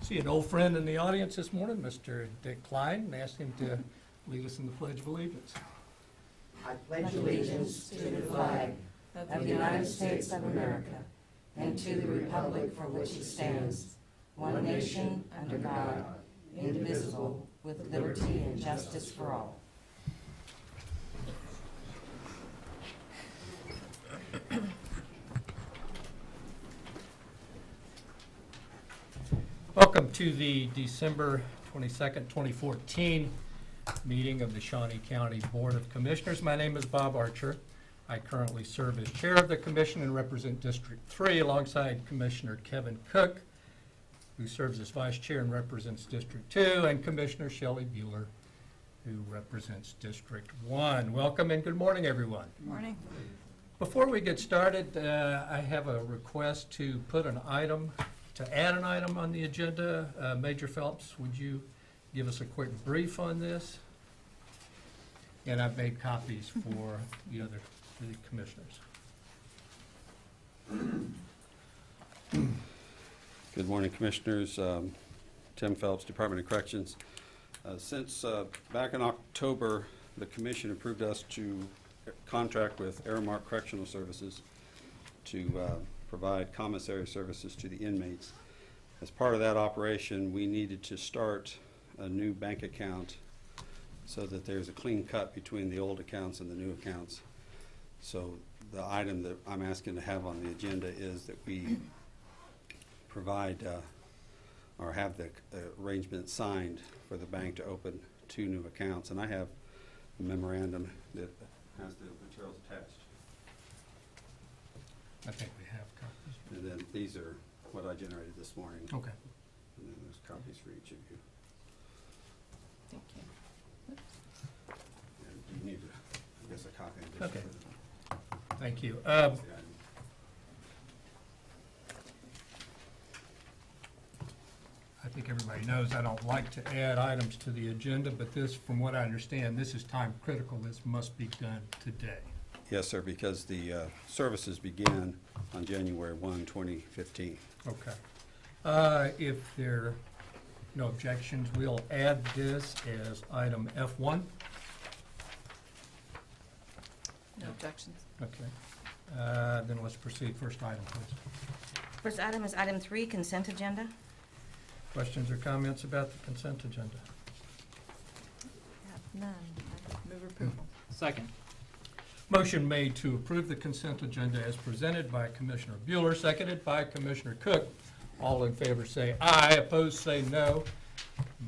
See an old friend in the audience this morning, Mr. Dick Klein, and ask him to lead us in the Pledge of Allegiance. I pledge allegiance to the flag of the United States of America and to the republic for which it stands, one nation, under God, indivisible, with liberty and justice for all. Welcome to the December 22nd, 2014 meeting of the Shawnee County Board of Commissioners. My name is Bob Archer. I currently serve as chair of the commission and represent District 3 alongside Commissioner Kevin Cook, who serves as vice chair and represents District 2, and Commissioner Shelley Bueller, who represents District 1. Welcome and good morning, everyone. Good morning. Before we get started, I have a request to add an item on the agenda. Major Phelps, would you give us a quick brief on this? And I've made copies for the commissioners. Good morning, Commissioners. Tim Phelps, Department of Corrections. Since back in October, the Commission approved us to contract with Aramark Correctional Services to provide commissary services to the inmates. As part of that operation, we needed to start a new bank account so that there's a clean cut between the old accounts and the new accounts. So the item that I'm asking to have on the agenda is that we provide or have the arrangement signed for the bank to open 2 new accounts. And I have a memorandum that has the materials attached. I think we have copies. And then these are what I generated this morning. Okay. And then there's copies for each of you. Thank you. And you need, I guess, a copy of this. Okay. Thank you. I think everybody knows I don't like to add items to the agenda, but this, from what I understand, this is time critical. This must be done today. Yes, sir, because the services began on January 1, 2015. Okay. If there are no objections, we'll add this as item F1. No objections. Okay. Then let's proceed. First item, please. First item is item 3, consent agenda. Questions or comments about the consent agenda? Have none. I move approval. Second. Motion made to approve the consent agenda as presented by Commissioner Bueller, seconded by Commissioner Cook. All in favor say aye, opposed say no.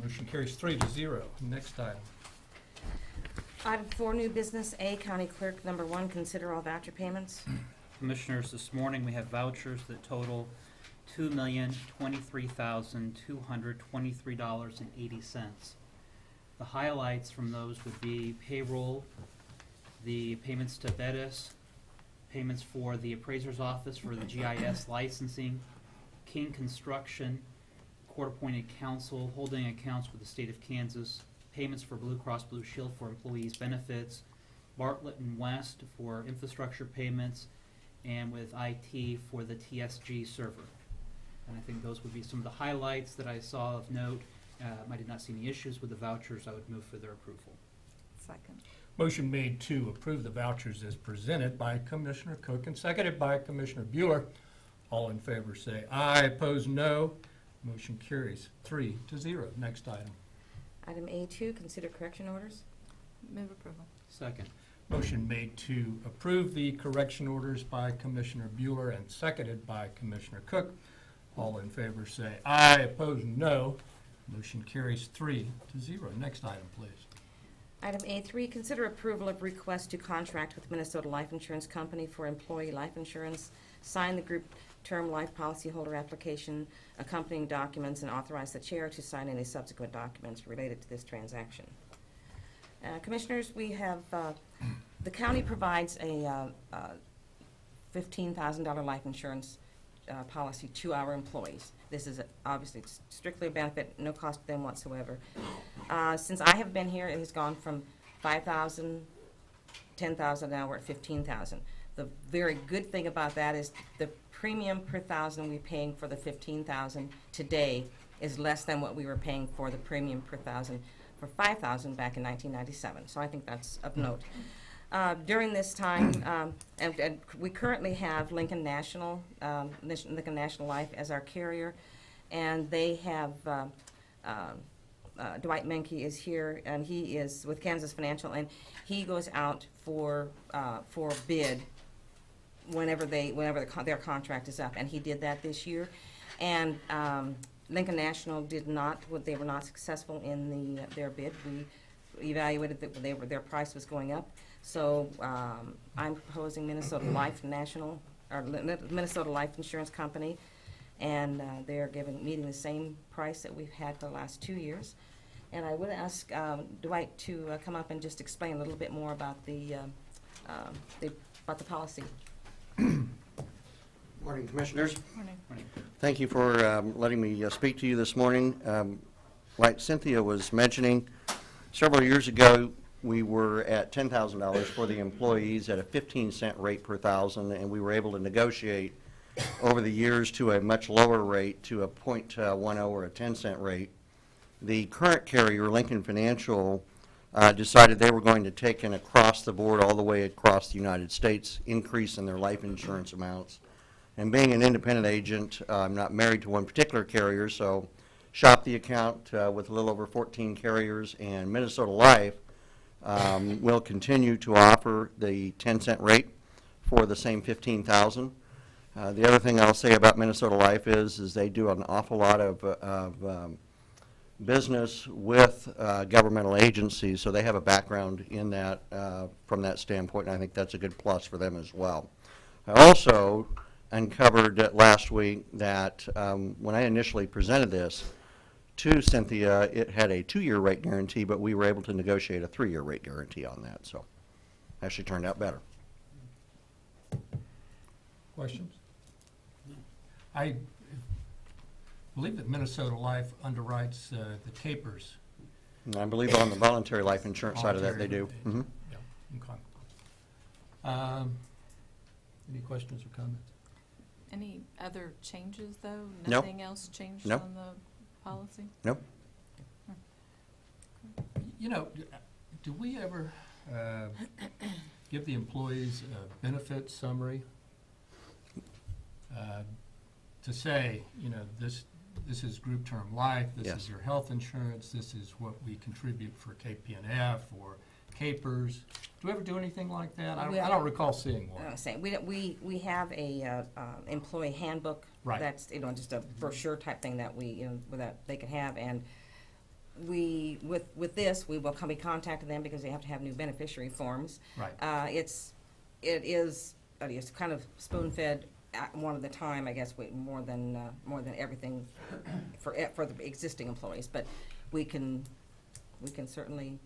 Motion carries 3-0. Next item. Item 4, new business. A, County Clerk, number 1, consider all voucher payments. Commissioners, this morning we have vouchers that total $2,023,223.80. The highlights from those would be payroll, the payments to Bettis, payments for the appraiser's office for the GIS licensing, King Construction, court-appointed counsel, holding accounts with the state of Kansas, payments for Blue Cross Blue Shield for employees' benefits, Bartlett and West for infrastructure payments, and with IT for the TSG server. And I think those would be some of the highlights that I saw of note. I did not see any issues with the vouchers. I would move for their approval. Second. Motion made to approve the vouchers as presented by Commissioner Cook and seconded by Commissioner Bueller. All in favor say aye, opposed no. Motion carries 3-0. Next item. Item A2, consider correction orders. Move approval. Second. Motion made to approve the correction orders by Commissioner Bueller and seconded by Commissioner Cook. All in favor say aye, opposed no. Motion carries 3-0. Next item, please. Item A3, consider approval of request to contract with Minnesota Life Insurance Company for employee life insurance. Sign the group term life policyholder application, accompanying documents, and authorize the chair to sign any subsequent documents related to this transaction. Commissioners, we have, the county provides a $15,000 life insurance policy to our employees. This is obviously strictly a benefit, no cost to them whatsoever. Since I have been here, it has gone from $5,000, $10,000, now we're at $15,000. The very good thing about that is the premium per thousand we're paying for the $15,000 today is less than what we were paying for the premium per thousand for 5,000 back in 1997. So I think that's of note. During this time, and we currently have Lincoln National Life as our carrier, and they have Dwight Menke is here, and he is with Kansas Financial, and he goes out for bid whenever their contract is up, and he did that this year. And Lincoln National they were not successful in their bid. We evaluated that their price was going up. So I'm proposing Minnesota Life Insurance Company, and they're meeting the same price that we've had for the last 2 years. And I would ask Dwight to come up and just explain a little bit more about the policy. Morning, Commissioners. Morning. Thank you for letting me speak to you this morning. Like Cynthia was mentioning, several years ago, we were at $10,000 for the employees at a 15-cent rate per thousand, and we were able to negotiate over the years to a much lower rate, to a .10 or a 10-cent rate. The current carrier, Lincoln Financial, decided they were going to take an across-the-board, all the way across the United States, increase in their life insurance amounts. And being an independent agent, I'm not married to one particular carrier, so shop the account with a little over 14 carriers, and Minnesota Life will continue to offer the 10-cent rate for the same 15,000. The other thing I'll say about Minnesota Life is they do an awful lot of business with governmental agencies, so they have a background in that from that standpoint, and I think that's a good plus for them as well. I also uncovered last week that when I initially presented this to Cynthia, it had a 2-year rate guarantee, but we were able to negotiate a 3-year rate guarantee on that, so actually turned out better. Questions? I believe that Minnesota Life underwrites the capers. And I believe on the voluntary life insurance side of that, they do. Voluntary, Mhm. Yeah, okay. Any questions or comments? Any other changes, though? Nope. Nothing else changed Nope. on the policy? Nope. You know, do we ever give the employees a benefit summary? To say, you know, this is group term life, this Yes. is your health insurance, this is what we contribute for KPNF or capers. Do we ever do anything like that? I don't recall seeing one. We have a employee handbook. Right. That's, just a brochure type thing that that they can have, and with this, we will be contacting them because they have to have new beneficiary forms. Right. It is kind of spoon-fed one at a time, I guess, more than everything for the existing employees, but we can certainly.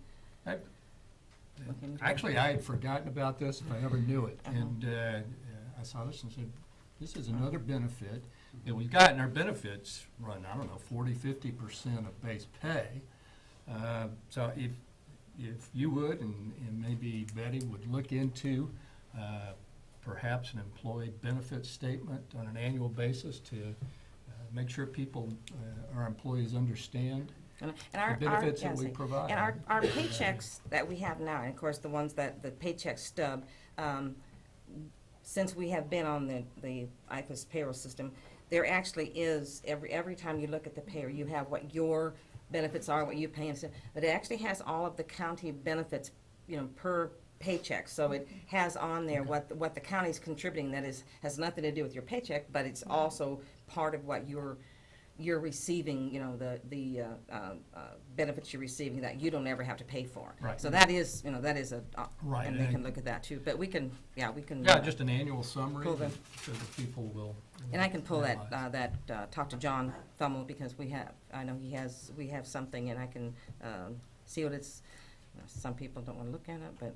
Actually, I had forgotten about this if I ever knew it, Uh-huh. and I saw this and said, this is another benefit that we've got, and our benefits run, 40-50% of base pay. So if you would, and maybe Betty would look into perhaps an employee benefit statement on an annual basis to make sure our employees understand And the benefits that we provide. And our paychecks that we have now, and of course the ones the paycheck stub, since we have been on the IFAS payroll system, there actually is, every time you look at the payroll, you have what your benefits are, what you pay, and stuff, but it actually has all of the county benefits, per paycheck. So it has on there what the county's contributing, that has nothing to do with your paycheck, but it's also part of what you're receiving, the benefits you're receiving that you don't ever have to pay for. Right. So that is a, Right, and and they can look at that too. But we can. Yeah, just an annual summary Pull them. so that people will. And I can pull realize. talk to John Thummel, because I know we have something, and I can see what it's, some people don't want to look at it, but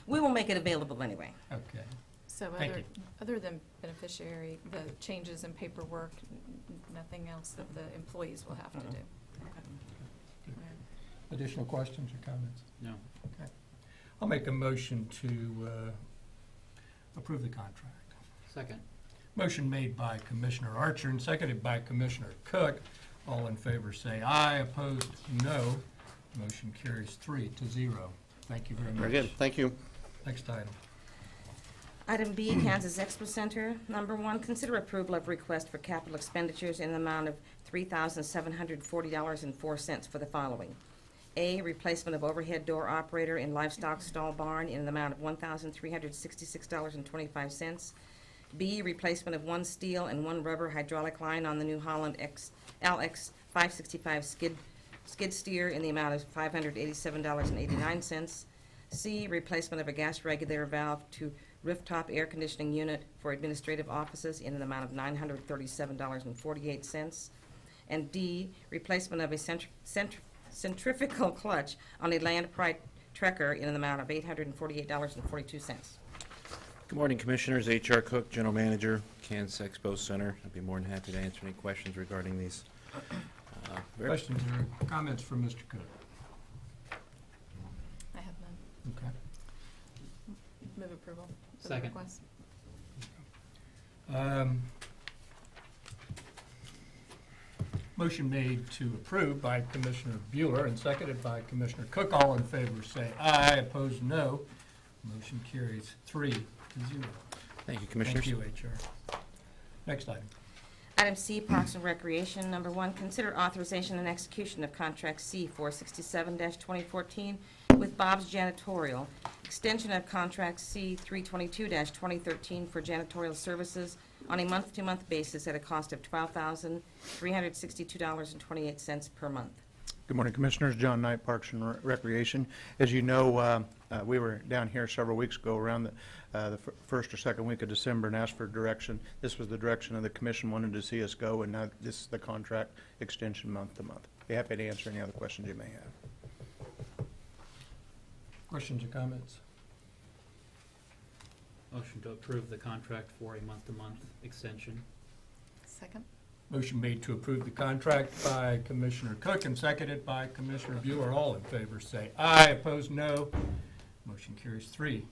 we will make it available anyway. Okay. So Thank you. other than beneficiary, the changes in paperwork, nothing else that the employees will have to do? Okay. Additional questions or comments? No. Okay. I'll make a motion to approve the contract. Second. Motion made by Commissioner Archer and seconded by Commissioner Cook All in favor say aye, opposed no. Motion carries 3-0. Thank you very much. Very good, thank you. Next item. Item B, Kansas Expo Center. Number 1, consider approval of request for capital expenditures in the amount of $3,740.04 for the following. A, replacement of overhead door operator in livestock stall barn in the amount of $1,366.25. B, replacement of 1 steel and 1 rubber hydraulic line on the New Holland LX 565 skid steer in the amount of $587.89. C, replacement of a gas regulator valve to rooftop air conditioning unit for administrative offices in an amount of $937.48. And D, replacement of a centrifugal clutch on a land pride trekker in an amount of $848.42. Good morning, Commissioners. H.R. Cook, General Manager, Kansas Expo Center. I'd be more than happy to answer any questions regarding these. Questions or comments from Mr. Cook? I have none. Okay. Move approval for the Second. request. Motion made to approve by Commissioner Bueller and seconded by Commissioner Cook. All in favor say aye, opposed no. Motion carries 3-0. Thank you, Commissioners. Thank you, HR. Next item. Item C, Parks and Recreation. Number 1, consider authorization and execution of contract C 467-2014 with Bob's Janitorial, extension of contract C 322-2013 for janitorial services on a month-to-month basis at a cost of $12,362.28 per month. Good morning, Commissioners. John Knight, Parks and Recreation. As you know, we were down here several weeks ago around the first or second week of December and asked for direction. This was the direction of the commission wanted to see us go, and now this is the contract extension month to month. Be happy to answer any other questions you may have. Questions or comments? Motion to approve the contract for a month-to-month extension. Second? Motion made to approve the contract by Commissioner Cook and seconded by Commissioner Bueller. All in favor say aye, opposed no. Motion carries 3-0.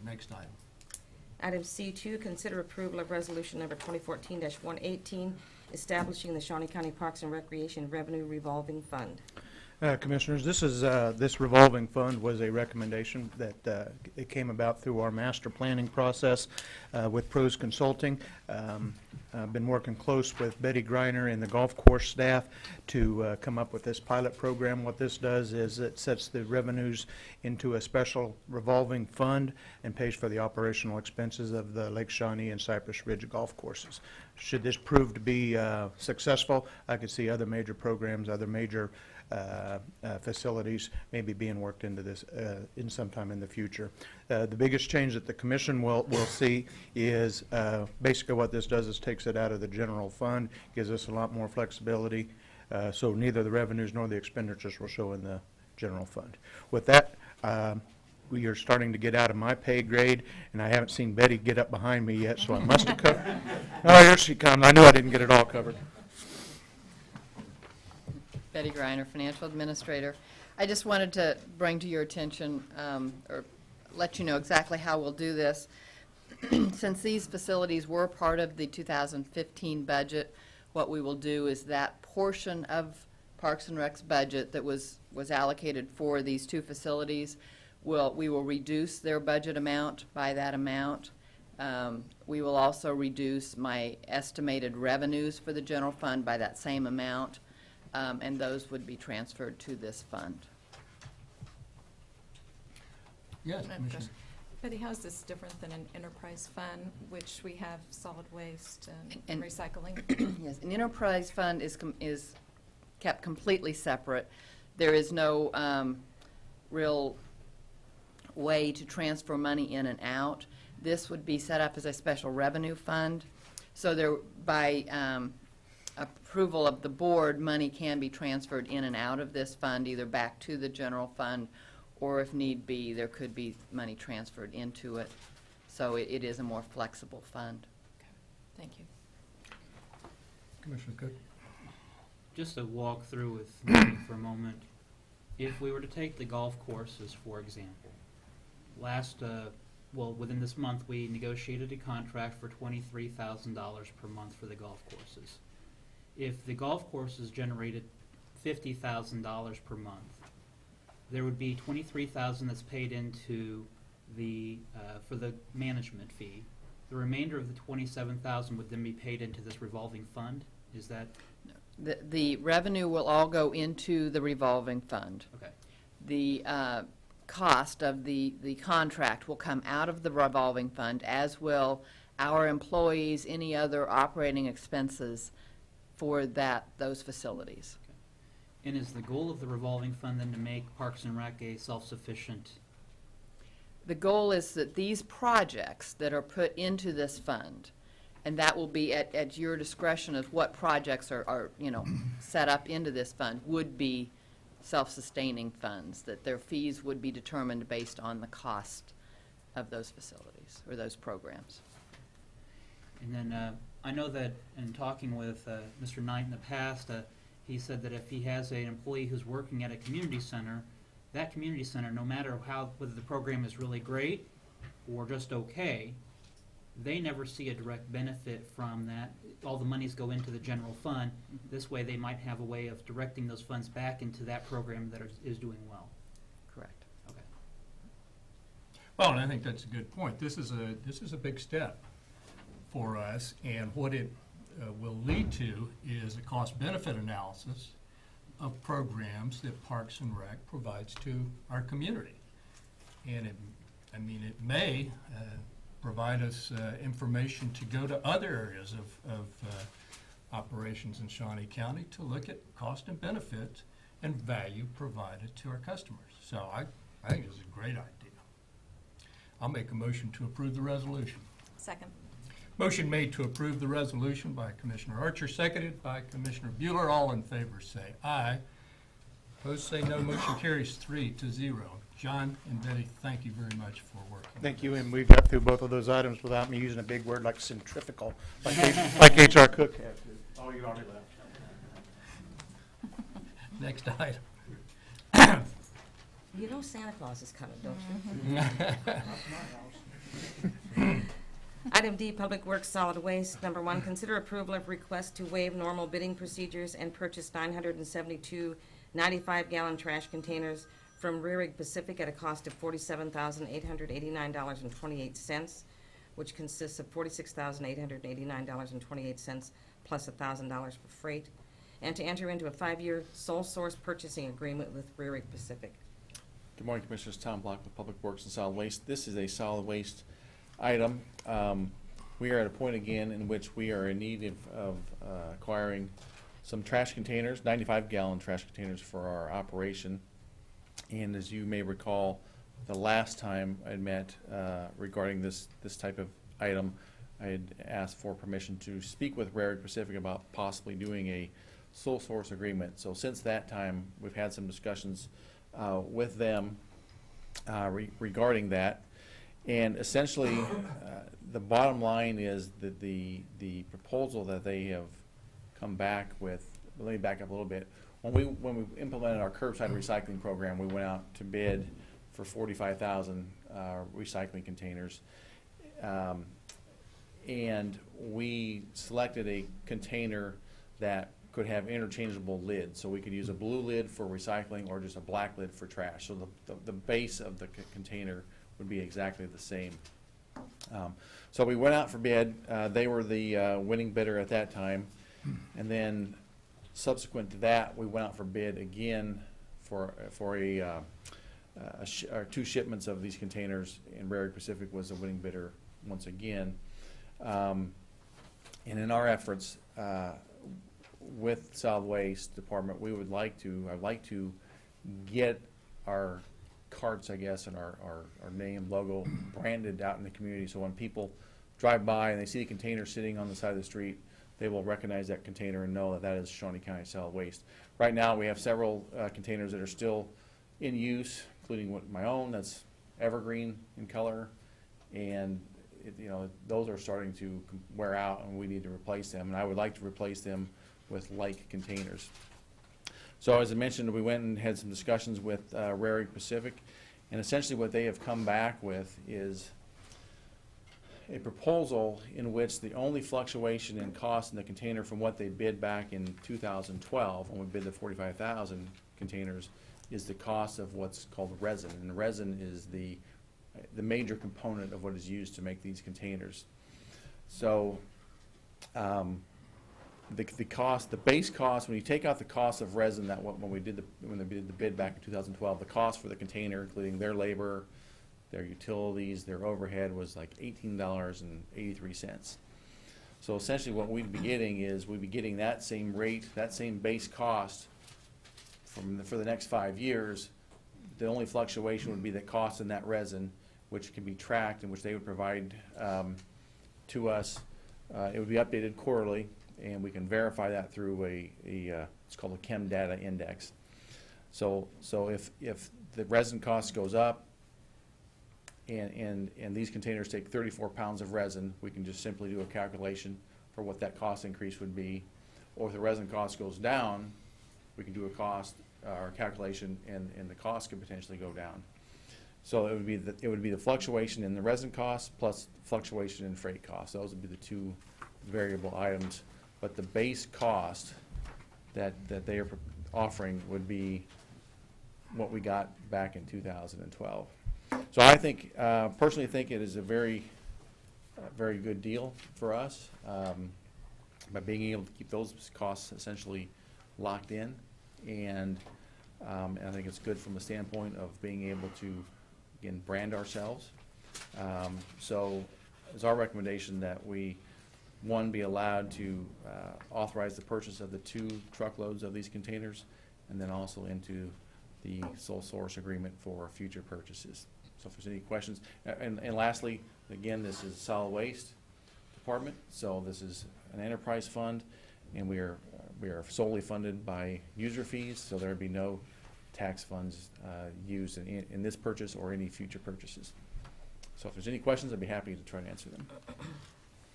Next item. Item C2, consider approval of resolution number 2014-118, establishing the Shawnee County Parks and Recreation Revenue Revolving Fund. Commissioners, this revolving fund was a recommendation that it came about through our master planning process with Pros Consulting. I've been working close with Betty Greiner and the golf course staff to come up with this pilot program. What this does is it sets the revenues into a special revolving fund and pays for the operational expenses of the Lake Shawnee and Cypress Ridge golf courses. Should this prove to be successful, I could see other major programs, other major facilities maybe being worked into this in sometime in the future. The biggest change that the commission will see is basically what this does is takes it out of the general fund, gives us a lot more flexibility, so neither the revenues nor the expenditures will show in the general fund. With that, we are starting to get out of my pay grade, and I haven't seen Betty get up behind me yet, so I must have covered. Oh, here she comes. I knew I didn't get it all covered. Betty Greiner, Financial Administrator. I just wanted to bring to your attention, or let you know exactly how we'll do this. Since these facilities were part of the 2015 budget, what we will do is that portion of Parks and Rec's budget that was allocated for these two facilities, we will reduce their budget amount by that amount. We will also reduce my estimated revenues for the general fund by that same amount. And those would be transferred to this fund. Yes, I have a Commissioner. question. Betty, how is this different than an enterprise fund, which we have solid waste and And- recycling? Yes, an enterprise fund is kept completely separate. There is no real way to transfer money in and out. This would be set up as a special revenue fund. So there, by approval of the board, money can be transferred in and out of this fund, either back to the general fund, or if need be, there could be money transferred into it. So it is a more flexible fund. Thank you. Commissioner Cook. Just to walk through with me for a moment, if we were to take the golf courses, for example, within this month, we negotiated a contract for $23,000 per month for the golf courses. if the golf courses generated $50,000 per month, there would be $23,000 that's paid into the, for the management fee. The remainder of the $27,000 would then be paid into this revolving fund? Is that, The revenue will all go into the revolving fund. okay, The cost of the contract will come out of the revolving fund, as will our employees, any other operating expenses for those facilities. and is the goal of the revolving fund then to make Parks and Rec a self-sufficient? The goal is that these projects that are put into this fund, and that will be at your discretion of what projects are, you know, set up into this fund, would be self-sustaining funds, that their fees would be determined based on the cost of those facilities or those programs. And then, I know that in talking with Mr. Knight in the past, he said that if he has an employee who's working at a community center, that community center, no matter whether the program is really great or just okay, they never see a direct benefit from that. All the monies go into the general fund. This way, they might have a way of directing those funds back into that program that is doing well. Correct. Okay. Well, and I think that's a good point. This is a big step for us, and what it will lead to is a cost-benefit analysis of programs that Parks and Rec provides to our community. And it may provide us information to go to other areas of operations in Shawnee County to look at cost and benefit and value provided to our customers. So I think it's a great idea. I'll make a motion to approve the resolution. Second. Motion made to approve the resolution by Commissioner Archer, seconded by Commissioner Bueller. All in favor say aye. Opposed say no. Motion carries 3-0. John and Betty, thank you very much for working. Thank you, and we got through both of those items without me using a big word like centrifugal, like HR Cook had to. Oh, you already left. Next item. You know Santa Claus is coming, don't you? Item D, Public Works Solid Waste. Number 1, consider approval of request to waive normal bidding procedures and purchase 972 95-gallon trash containers from Rearig Pacific at a cost of $47,889.28, which consists of $46,889.28 plus $1,000 for freight, and to enter into a 5-year sole source purchasing agreement with Rearig Pacific. Good morning, Commissioners. Tom Block with Public Works and Solid Waste. This is a solid waste item. We are at a point again in which we are in need of acquiring some trash containers, 95-gallon trash containers for our operation. And as you may recall, the last time I met regarding this type of item, I had asked for permission to speak with Rearig Pacific about possibly doing a sole source agreement. So since that time, we've had some discussions with them regarding that. And essentially, the bottom line is that the proposal that they have come back with, let me back up a little bit. When we implemented our curbside recycling program, we went out to bid for 45,000 recycling containers. And we selected a container that could have interchangeable lids. So we could use a blue lid for recycling or just a black lid for trash. So the base of the container would be exactly the same. So we went out for bid. They were the winning bidder at that time. And then subsequent to that, we went out for bid again for 2 shipments of these containers, and Rearig Pacific was the winning bidder once again. And in our efforts with Solid Waste Department, I'd like to get our carts, I guess, and our name, logo branded out in the community, so when people drive by and they see a container sitting on the side of the street, they will recognize that container and know that that is Shawnee County Solid Waste. Right now, we have several containers that are still in use, including my own, that's evergreen in color, and those are starting to wear out, and we need to replace them, and I would like to replace them with like containers. So as I mentioned, we went and had some discussions with Rearig Pacific, and essentially what they have come back with is a proposal in which the only fluctuation in cost in the container from what they bid back in 2012, when we bid the 45,000 containers, is the cost of what's called resin. And resin is the major component of what is used to make these containers. So the cost, the base cost, when you take out the cost of resin, when they did the bid back in 2012, the cost for the container, including their labor, their utilities, their overhead, was like $18.83. So essentially what we'd be getting is, we'd be getting that same rate, that same base cost for the next 5 years. The only fluctuation would be the cost in that resin, which can be tracked and which they would provide to us. It would be updated quarterly, and we can verify that through it's called a Chem Data Index. So if the resin cost goes up, and these containers take 34 pounds of resin, we can just simply do a calculation for what that cost increase would be. Or if the resin cost goes down, we can do a cost or calculation, and the cost could potentially go down. So it would be the fluctuation in the resin cost plus fluctuation in freight costs. Those would be the two variable items. But the base cost that they are offering would be what we got back in 2012. So I think, personally think it is a very good deal for us, by being able to keep those costs essentially locked in. And I think it's good from the standpoint of being able to, again, brand ourselves. So it's our recommendation that we, one, be allowed to authorize the purchase of the 2 truckloads of these containers, and then also into the sole source agreement for future purchases. So if there's any questions, and lastly, again, this is solid waste department, so this is an enterprise fund, and we are solely funded by user fees, so there would be no tax funds used in this purchase or any future purchases. So if there's any questions, I'd be happy to try to answer them.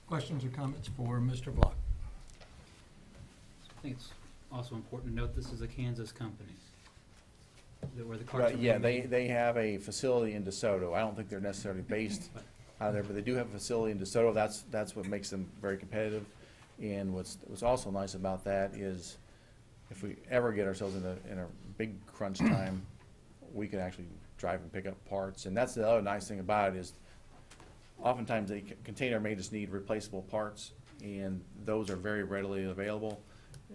Questions or comments for Mr. Block? I think it's also important to note this is a Kansas company. Where the carts are Yeah, being made. they have a facility in DeSoto. I don't think they're necessarily based out of there, but they do have a facility in DeSoto. That's what makes them very competitive. And what's also nice about that is, if we ever get ourselves in a big crunch time, we can actually drive and pick up parts. And that's the other nice thing about it, is oftentimes a container may just need replaceable parts, and those are very readily available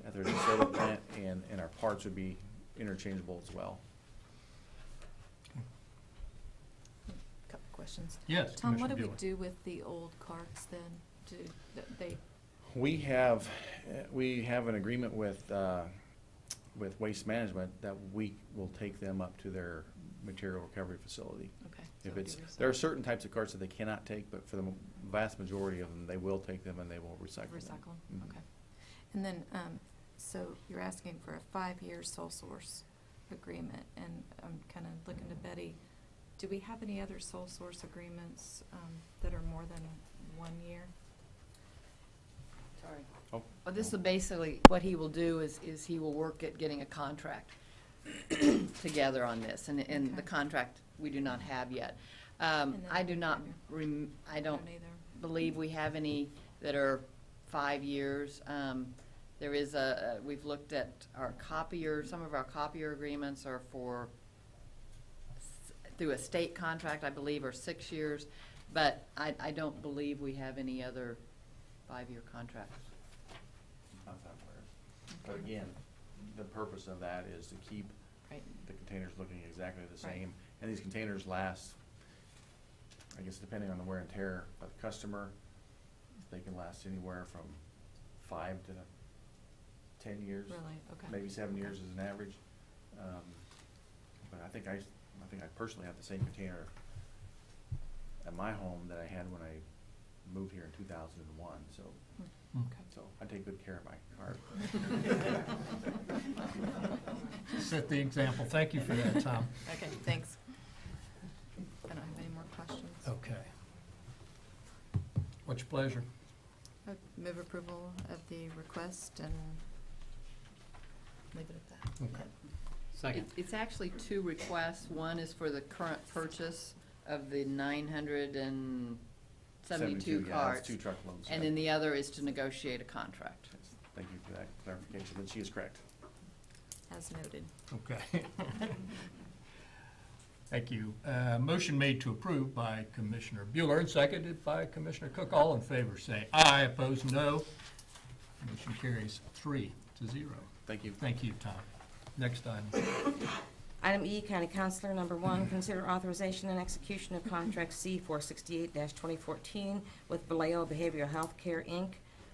at their DeSoto plant, and our parts would be interchangeable as well. Couple questions. Yes, Tom, what do Commissioner we Bueller. do with the old carts then? They, We have an agreement with Waste Management that we will take them up to their material recovery facility. okay. If so it's, do recycle. there are certain types of carts that they cannot take, but for the vast majority of them, they will take them and they will recycle them. Recycle 'em, Mhm. okay. And then, so you're asking for a 5-year sole source agreement, and I'm kind of looking to Betty, do we have any other sole source agreements that are more than 1 year? Sorry. Oh. Well, this is basically, what he will do is he will work at getting a contract together on this, and the Okay. contract we do not have yet. And then I do not, I don't either. believe we have any that are 5 years. There is we've looked at our copier, some of our copier agreements are for, through a state contract, I believe, are 6 years, but I don't believe we have any other 5-year contracts. Not that aware. But again, the purpose of that is to keep Right. the containers looking exactly the Right. same. And these containers last, I guess depending on the wear and tear of the customer, they can last anywhere from 5 to 10 years. Really? Okay. Maybe 7 Okay. years as an average. But I think I personally have the same container at my home that I had when I moved here in 2001, so. Okay. So I take good care of my cart. Set the example. Thank you for that, Tom. Okay, thanks. I don't have any more questions. Okay. What's your pleasure? I move approval of the request and leave it at that. Okay. Second. It's actually 2 requests. One is for the current purchase of the 960 72 yeah, cards. that's 2 truckloads. And yeah. then the other is to negotiate a contract. Thank you for that clarification, and she is correct. As noted. Okay. Thank you. Motion made to approve by Commissioner Bueller and seconded by Commissioner Cook. All in favor say aye, opposed no. Motion carries 3-0. Thank you. Thank you, Tom. Next item. Item E, County Councilor, number 1, consider authorization and execution of contract C-468-2014 with Vallejo Behavioral Health Care, Inc.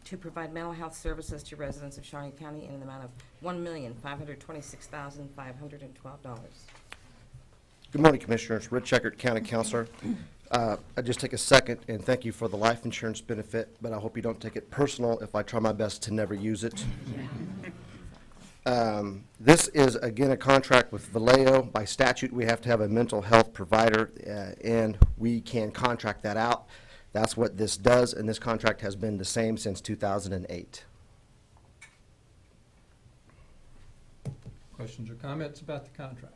to provide mental health services to residents of Shawnee County in an amount of $1,526,512. Good morning, Commissioners. Rich Eckert, County Councilor. I just take a second and thank you for the life insurance benefit, but I hope you don't take it personal if I try my best to never use it. This is, again, a contract with Vallejo. By statute, we have to have a mental health provider, and we can contract that out. That's what this does, and this contract has been the same since 2008. Questions or comments about the contract?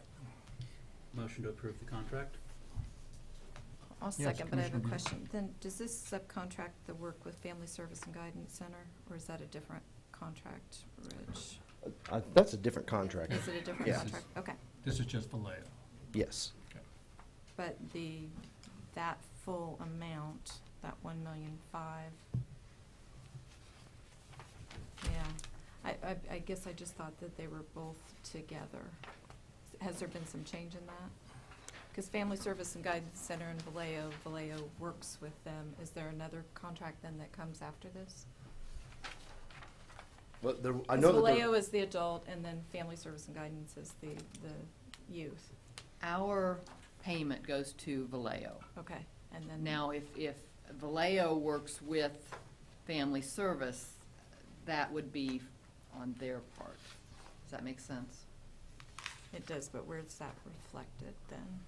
Motion to approve the contract? I'll Yes, second, but I have a Commissioner question. Then, does this subcontract the work with Family Service and Guidance Center, or is that a different contract, Rich? That's a different contract. Is it a different Yes. contract? Okay. This is just Vallejo. Yes. But that full amount, that 1,000,005, yeah. I guess I just thought that they were both together. Has there been some change in that? Because Family Service and Guidance Center in Vallejo works with them. Is there another contract then that comes after this? Well, I Because know that Vallejo is the adult, and then Family Service and Guidance is the youth. Our payment goes to Vallejo. Okay, and then. Now, if Vallejo works with Family Service, that would be on their part. Does that make sense? It does, but where's that reflected then?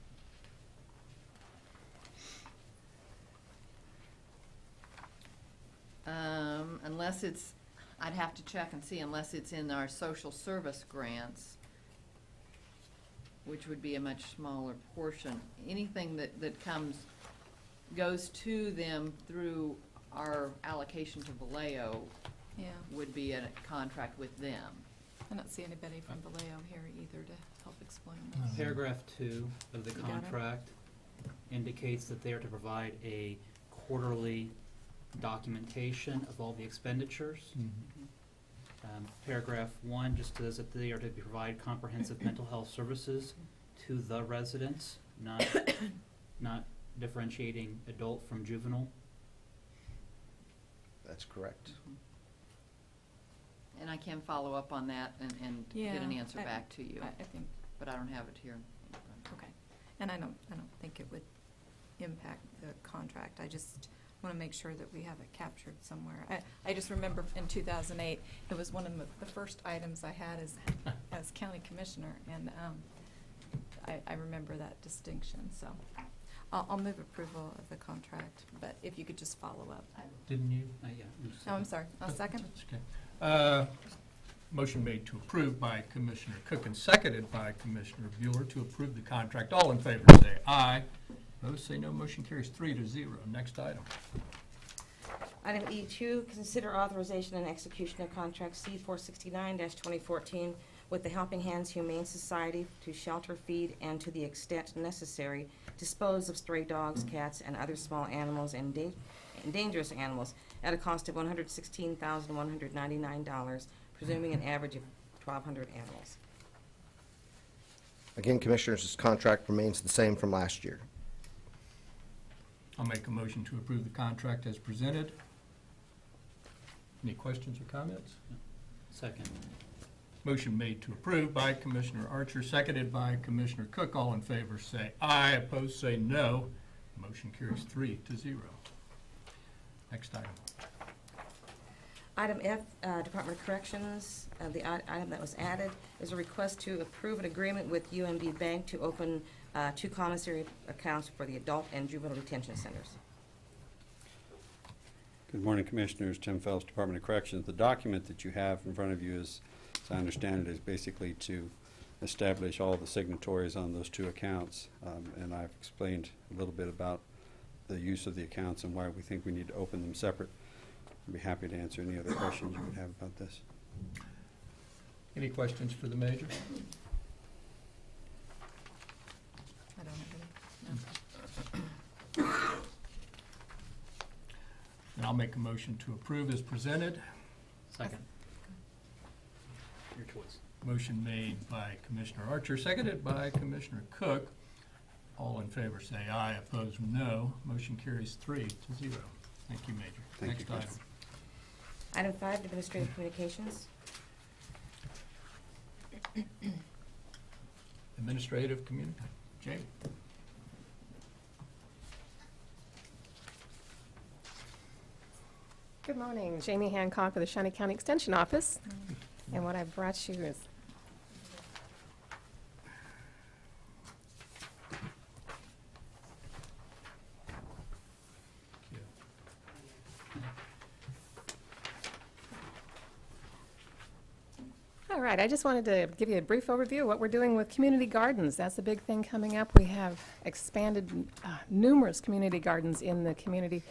Unless it's, I'd have to check and see, unless it's in our social service grants, which would be a much smaller portion. Anything that goes to them through our allocation to Vallejo Yeah, would be a contract with them. I don't see anybody from Vallejo here either to help explain this. Paragraph 2 of the You got it? contract indicates that they are to provide a quarterly documentation of all the expenditures. Paragraph 1 just says that they are to provide comprehensive mental health services to the residents, not differentiating adult from juvenile. That's correct. And I can follow up on that and get an Yeah, answer back to you, I think, but I don't have it here. okay. And I don't think it would impact the contract. I just want to make sure that we have it captured somewhere. I just remember in 2008, it was one of the first items I had as county commissioner, and I remember that distinction, so. I'll move approval of the contract, but if you could just follow up. Didn't you? Yeah. Oh, I'm sorry, I'll second. That's okay. Motion made to approve by Commissioner Cook and seconded by Commissioner Bueller to approve the contract. All in favor say aye. Opposed say no. Motion carries 3-0. Next item. Item E2, consider authorization and execution of contract C-469-2014 with the Helping Hands Humane Society to shelter, feed, and to the extent necessary, dispose of stray dogs, cats, and other small animals and dangerous animals at a cost of $116,199, presuming an average of 1,200 animals. Again, Commissioners, this contract remains the same from last year. I'll make a motion to approve the contract as presented. Any questions or comments? Second. Motion made to approve by Commissioner Archer, seconded by Commissioner Cook. All in favor say aye. Opposed say no. Motion carries 3-0. Next item. Item F, Department of Corrections, the item that was added is a request to approve an agreement with UMB Bank to open 2 commissary accounts for the adult and juvenile detention centers. Good morning, Commissioners. Tim Phelps, Department of Corrections. The document that you have in front of you is, as I understand it, is basically to establish all the signatories on those 2 accounts. And I've explained a little bit about the use of the accounts and why we think we need to open them separate. I'd be happy to answer any other questions you would have about this. Any questions for the major? I don't have any. No. And I'll make a motion to approve as presented. Second. Your choice. Motion made by Commissioner Archer, seconded by Commissioner Cook. All in favor say aye, opposed no. Motion carries 3-0. Thank you, Major. Thank Next you. item. Item 5, Administrative Communications. Administrative community. Jamie. Good morning, Jamie Hancock with the Shawnee County Extension Office. And what I brought you is all right, I just wanted to give you a brief overview of what we're doing with community gardens. That's a big thing coming up. We have expanded numerous community gardens in the community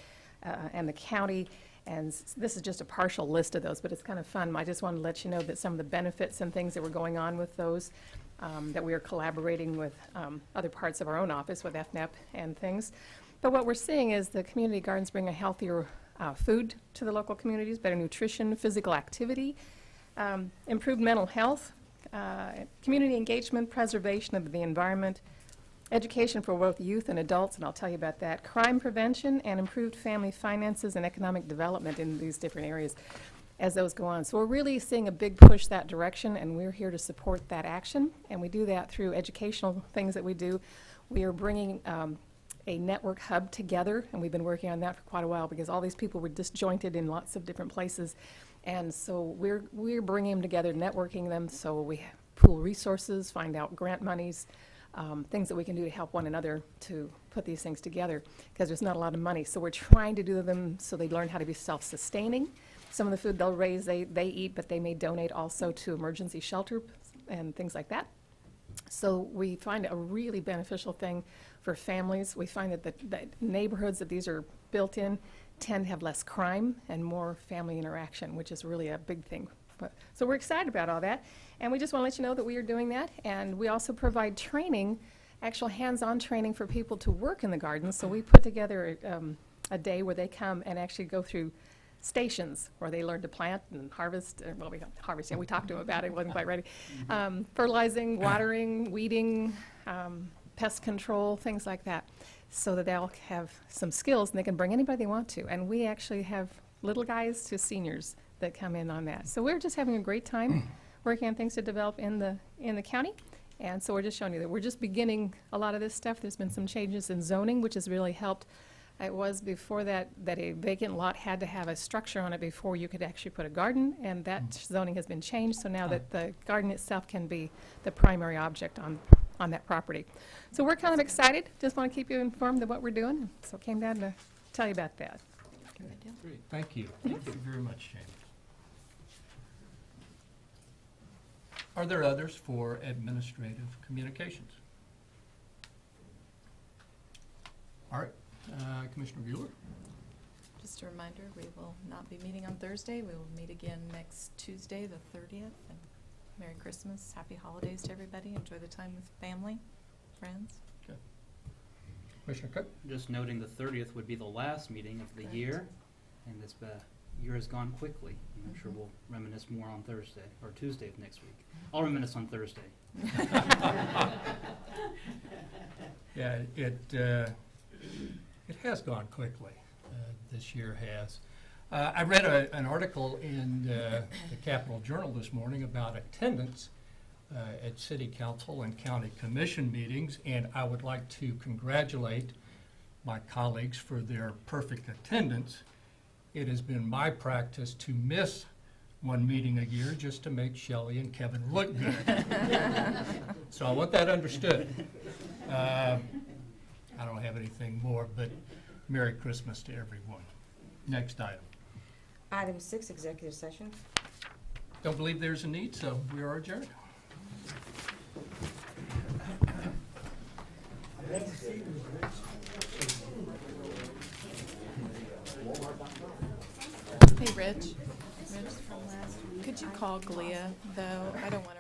and the county, and this is just a partial list of those, but it's kind of fun. I just wanted to let you know that some of the benefits and things that were going on with those, that we are collaborating with other parts of our own office, with FNEP and things. But what we're seeing is the community gardens bring a healthier food to the local communities, better nutrition, physical activity, improved mental health, community engagement, preservation of the environment, education for both youth and adults, and I'll tell you about that, crime prevention, and improved family finances and economic development in these different areas as those go on. So we're really seeing a big push that direction, and we're here to support that action, and we do that through educational things that we do. We are bringing a network hub together, and we've been working on that for quite a while because all these people were disjointed in lots of different places. And so we're bringing them together, networking them, so we pool resources, find out grant monies, things that we can do to help one another to put these things together, because there's not a lot of money. So we're trying to do them so they learn how to be self-sustaining. Some of the food they'll raise, they eat, but they may donate also to emergency shelter and things like that. So we find it a really beneficial thing for families. We find that the neighborhoods that these are built in tend to have less crime and more family interaction, which is really a big thing. So we're excited about all that, and we just want to let you know that we are doing that. And we also provide training, actual hands-on training for people to work in the gardens. So we put together a day where they come and actually go through stations where they learn to plant and harvest. Well, we don't harvest yet. We talked to them about it. It wasn't quite ready. Fertilizing, watering, weeding, pest control, things like that, so that they'll have some skills and they can bring anybody they want to. And we actually have little guys to seniors that come in on that. So we're just having a great time working on things to develop in the county. And so we're just showing you that we're just beginning a lot of this stuff. There's been some changes in zoning, which has really helped. It was before that a vacant lot had to have a structure on it before you could actually put a garden, and that zoning has been changed, so now that the garden itself can be the primary object on that property. So we're kind of excited. Just want to keep you informed of what we're doing. So came down to tell you about that. Great, thank you. Thank you very much, Jamie. Are there others for administrative communications? All right, Commissioner Bueller. Just a reminder, we will not be meeting on Thursday. We will meet again next Tuesday, the 30th. And Merry Christmas, Happy Holidays to everybody. Enjoy the time with family, friends. Okay. Commissioner Cook? Just noting the 30th would be the last meeting of the Correct. year, and this year has gone quickly. And I'm sure we'll reminisce more on Thursday, or Tuesday of next week. I'll reminisce on Thursday. Yeah, it has gone quickly. This year has. I read an article in the Capitol Journal this morning about attendance at city council and county commission meetings, and I would like to congratulate my colleagues for their perfect attendance. It has been my practice to miss one meeting a year just to make Shelley and Kevin look good. So I want that understood. I don't have anything more, but Merry Christmas to everyone. Next item. Item 6, executive session. Don't believe there's a need, so we are adjourned. Rich, could you call Glia, though? I don't want to